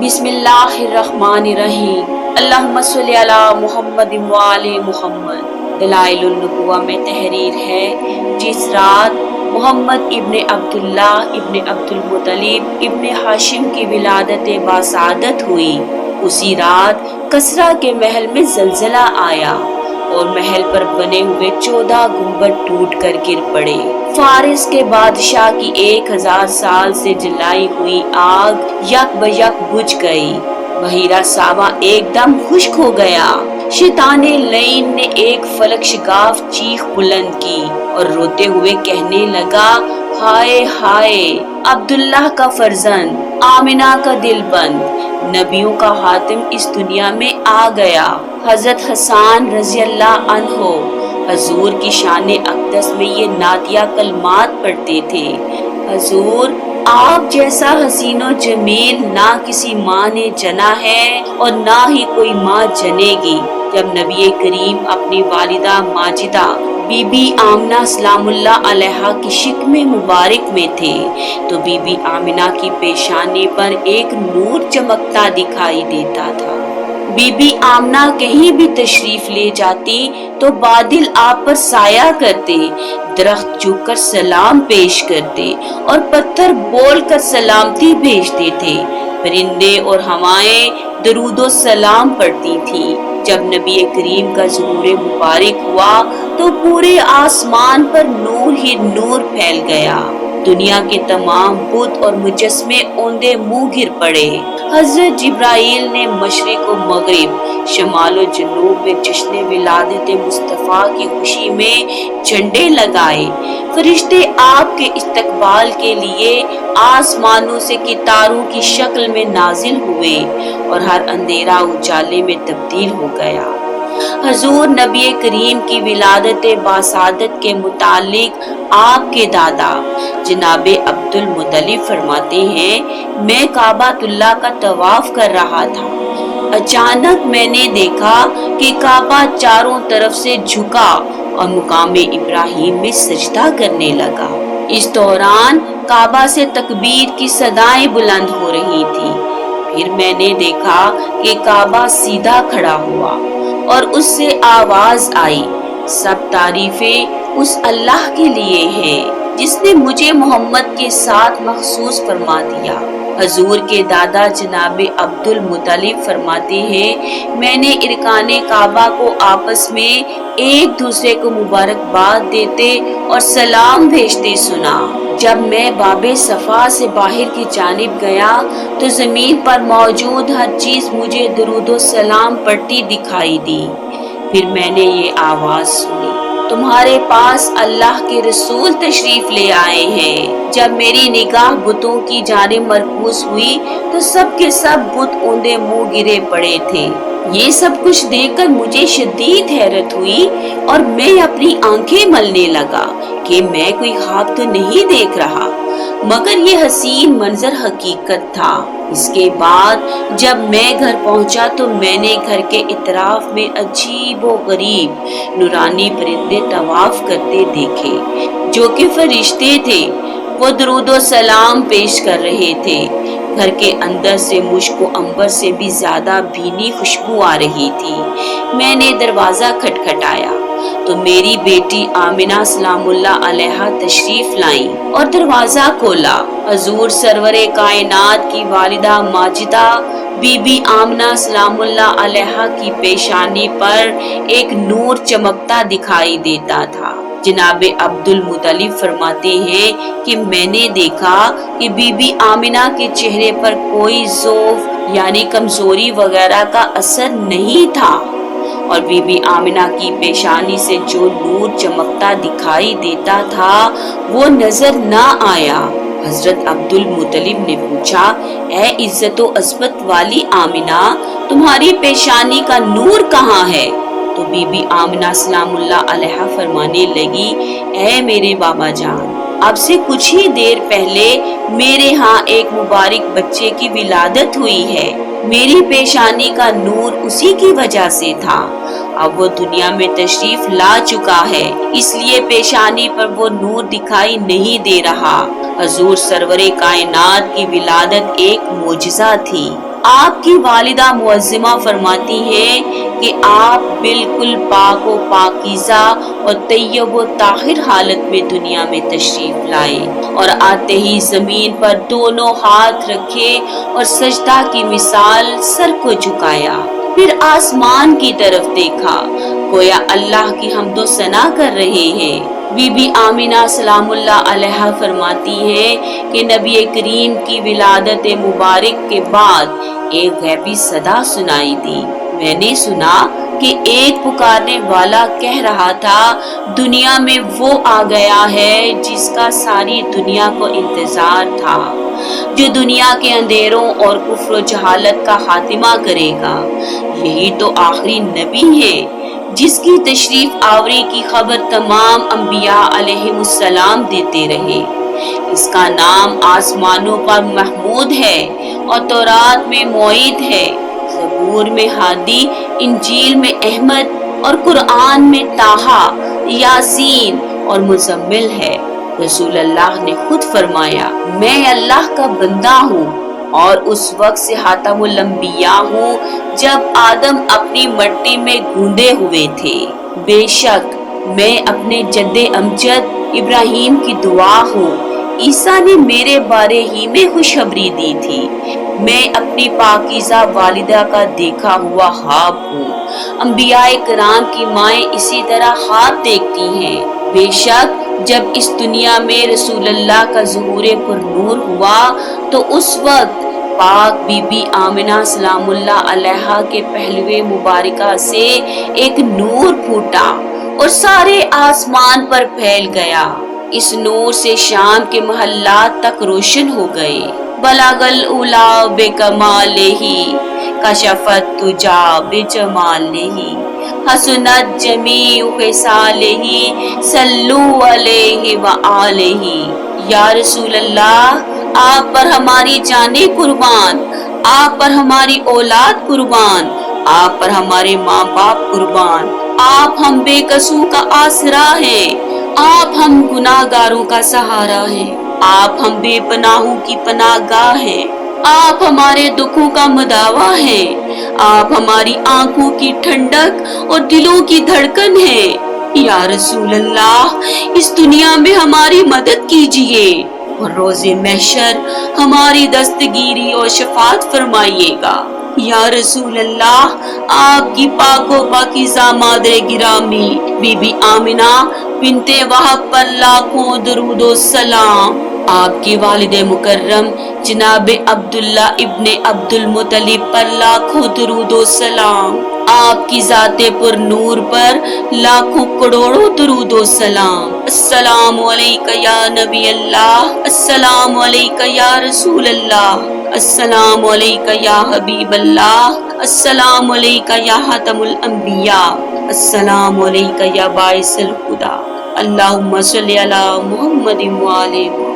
बिस्मिल्लाहिर्रहमानिर्रहीम। अल्लाहुम्मा सल्ली अला मुहम्मद व आले मुहम्मद। दलाइलुन नबुव्वा में तहरीर है, जिस रात मोहम्मद इब्ने अब्दुल्ला इब्ने अब्दुल मुत्तलिब इब्ने हाशिम की विलादत बासादत हुई, उसी रात कसरा के महल में जलजला आया और महल पर बने हुए 14 गुंबद टूट कर गिर पड़े। फारिस के बादशाह की 1000 साल से जलाई हुई आग यक बयक बुझ गई। बहिरा सावा एकदम खुश्क हो गया। शैताने लईन ने एक फलक शिगाफ चीख बुलंद की और रोते हुए कहने लगा, हाय हाय, अब्दुल्लाह का फर्जंद, आमिना का दिलबंद, नबियों का हातिम इस दुनिया में आ गया। हजरत हसन रज़ी अल्लाह अन्हो हजूर की शान अक़दस में ये नातिया कलमात पढ़ते थे। हजूर, आप जैसा हसीनो जमील ना किसी माँ ने जना है और ना ही कोई माँ जनेगी। जब नबी करीम अपनी वालिदा माजिदा बीबी आमिना सलामुल्लाह अलैहा की शिकमे मुबारक में थे, तो बीबी आमिना की पेशानी पर एक नूर चमकता दिखाई देता था। बीबी आमिना कहीं भी तशरीफ ले जाती तो बादल आप पर साया करते, दरख्त झुककर सलाम पेश करते और पत्थर बोलकर सलामती भेजते थे। परिंदे और हवाएं दरूदो सलाम पढ़ती थी। जब नबी करीम का ज़ुहूर मुबारक हुआ तो पूरे आसमान पर नूर ही नूर फैल गया। दुनिया के तमाम बुत और मुजस्मे औंधे मुंह गिर पड़े। हजरत जिब्राइल ने मशरिक और मगरिब, शमाल और जनूब में जश्न विलादत मुस्तफ़ा की खुशी में झंडे लगाए। फरिश्ते आपके इस्तकबाल के लिए आसमानों से कितारों की शक्ल में नाजिल हुए और हर अंधेरा उजाले में तब्दील हो गया। हजूर नबी करीम की विलादत बासादत के मुतालिक आपके दादा जनाबे अब्दुल मुत्तलिब फरमाते हैं, मैं काबातुल्लाह का तवाफ कर रहा था। अचानक मैंने देखा कि काबा चारों तरफ से झुका और मुकामे इब्राहिम में सजदा करने लगा। इस दौरान काबा से तकबीर की सदाएं बुलंद हो रही थी। फिर मैंने देखा कि काबा सीधा खड़ा हुआ और उससे आवाज आई, सब तारीफें उस अल्लाह के लिए हैं जिसने मुझे मोहम्मद के साथ मखसूस फरमा दिया। हजूर के दादा जनाबे अब्दुल मुत्तलिब फरमाते हैं, मैंने इरकाने काबा को आपस में एक दूसरे को मुबारकबाद देते और सलाम भेजते सुना। जब मैं बाबे सफा से बाहर की जानिब गया तो जमीन पर मौजूद हर चीज मुझे दरूदो सलाम पढ़ती दिखाई दी। फिर मैंने ये आवाज सुनी, तुम्हारे पास अल्लाह के रसूल तशरीफ ले आए हैं। जब मेरी निगाह बुतों की जानिब मरकूज हुई तो सब के सब बुत औंधे मुंह गिरे पड़े थे। ये सब कुछ देखकर मुझे शदीद हैरत हुई और मैं अपनी आंखें मलने लगा कि मैं कोई ख्वाब तो नहीं देख रहा, मगर ये हसीन मंजर हकीकत था। इसके बाद जब मैं घर पहुंचा तो मैंने घर के इतराफ में अजीब व गरीब नूरानी परिंदे तवाफ करते देखे, जो कि फरिश्ते थे। वो दरूदो सलाम पेश कर रहे थे। घर के अंदर से मुश्क व अंबर से भी ज्यादा भीनी खुशबू आ रही थी। मैंने दरवाजा खटखटाया तो मेरी बेटी आमिना सलामुल्लाह अलैहा तशरीफ लाई और दरवाजा खोला। हजूर सरवरे कायनात की वालिदा माजिदा बीबी आमिना सलामुल्लाह अलैहा की पेशानी पर एक नूर चमकता दिखाई देता था। जनाबे अब्दुल मुत्तलिब फरमाते हैं कि मैंने देखा कि बीबी आमिना के चेहरे पर कोई ज़ौफ यानी कमजोरी वगैरह का असर नहीं था और बीबी आमिना की पेशानी से जो नूर चमकता दिखाई देता था वो नजर ना आया। हजरत अब्दुल मुत्तलिब ने पूछा, ए इज्जत व अज़मत वाली आमिना, तुम्हारी पेशानी का नूर कहाँ है? तो बीबी आमिना सलामुल्लाह अलैहा फरमाने लगी, ऐ मेरे बाबा जान, अब से कुछ ही देर पहले मेरे यहाँ एक मुबारक बच्चे की विलादत हुई है। मेरी पेशानी का नूर उसी की वजह से था। अब वो दुनिया में तशरीफ ला चुका है, इसलिए पेशानी पर वो नूर दिखाई नहीं दे रहा। हजूर सरवरे कायनात की विलादत एक मोजिज़ा थी। آپ کی والدہ معظمہ فرماتی ہیں کہ آپ بالکل پاک و پاکیزہ اور طیب و طاہر حالت میں دنیا میں تشریف لائے اور آتے ہی زمین پر دونوں ہاتھ رکھے اور سجدہ کی مثال سر کو جھکایا، پھر آسمان کی طرف دیکھا، گویا اللہ کی حمد و ثنا کر رہے ہیں۔ بی بی آمینہ سلام اللہ علیہا فرماتی ہیں کہ نبی کریم کی ولادت مبارک کے بعد ایک غیبی صدا سنائی دی۔ میں نے سنا کہ ایک پکارنے والا کہہ رہا تھا، دنیا میں وہ آ گیا ہے جس کا ساری دنیا کو انتظار تھا، جو دنیا کے اندھیروں اور کفر و جہالت کا خاتمہ کرے گا۔ یہی تو آخری نبی ہے جس کی تشریف آوری کی خبر تمام انبیاء علیہم السلام دیتے رہے۔ اس کا نام آسمانوں پر محمود ہے اور تورات میں معید ہے، زبور میں ہادی، انجیل میں احمد اور قرآن میں طٰہٰ، یاسین اور مزمل ہے۔ رسول اللہ نے خود فرمایا، میں اللہ کا بندہ ہوں اور اس وقت سے خاتم الانبیاء ہوں جب آدم اپنی مٹی میں گوندے ہوئے تھے۔ بے شک میں اپنے جد امجد ابراہیم کی دعا ہوں۔ عیسیٰ نے میرے بارے ہی میں خوشخبری دی تھی۔ میں اپنی پاکیزہ والدہ کا دیکھا ہوا خواب ہوں۔ انبیاء کرام کی مائیں اسی طرح خواب دیکھتی ہیں۔ بے شک جب اس دنیا میں رسول اللہ کا ظہور پر نور ہوا تو اس وقت پاک بی بی آمنہ سلام اللہ علیہا کے پہلوے مبارکہ سے ایک نور پھوٹا اور سارے آسمان پر پھیل گیا۔ اس نور سے شام کے محلات تک روشن ہو گئے۔ بلغ العلا بکمالہ کشفت الدجی بجمالہ حسنت جمیع خصالہ صلو علیہ وآلہ۔ یا رسول اللہ، آپ پر ہماری جانیں قربان، آپ پر ہماری اولاد قربان، آپ پر ہمارے ماں باپ قربان۔ آپ ہم بے قصوں کا آسرا ہیں، آپ ہم گناہ گاروں کا سہارا ہیں، آپ ہم بے پناہوں کی پناہ گاہ ہیں، آپ ہمارے دکھوں کا مداوا ہیں، آپ ہماری آنکھوں کی ٹھنڈک اور دلوں کی دھڑکن ہیں۔ یا رسول اللہ، اس دنیا میں ہماری مدد کیجیے اور روز محشر ہماری دستگیری اور شفاعت فرمائیے گا۔ یا رسول اللہ، آپ کی پاک و پاکیزہ مادر گرامی بی بی آمنہ بنت وہب پر لاکھوں درود و سلام۔ آپ کے والد مکرم جناب عبداللہ ابن عبد المطلب پر لاکھوں درود و سلام۔ آپ کی ذات پر نور پر لاکھوں کروڑوں درود و سلام۔ السلام علیکہ یا نبی اللہ، السلام علیکہ یا رسول اللہ، السلام علیکہ یا حبیب اللہ، السلام علیکہ یا خاتم الانبیاء، السلام علیکہ یا باعث الہدی۔ اللہم صلی علی محمد وآلہ محمد۔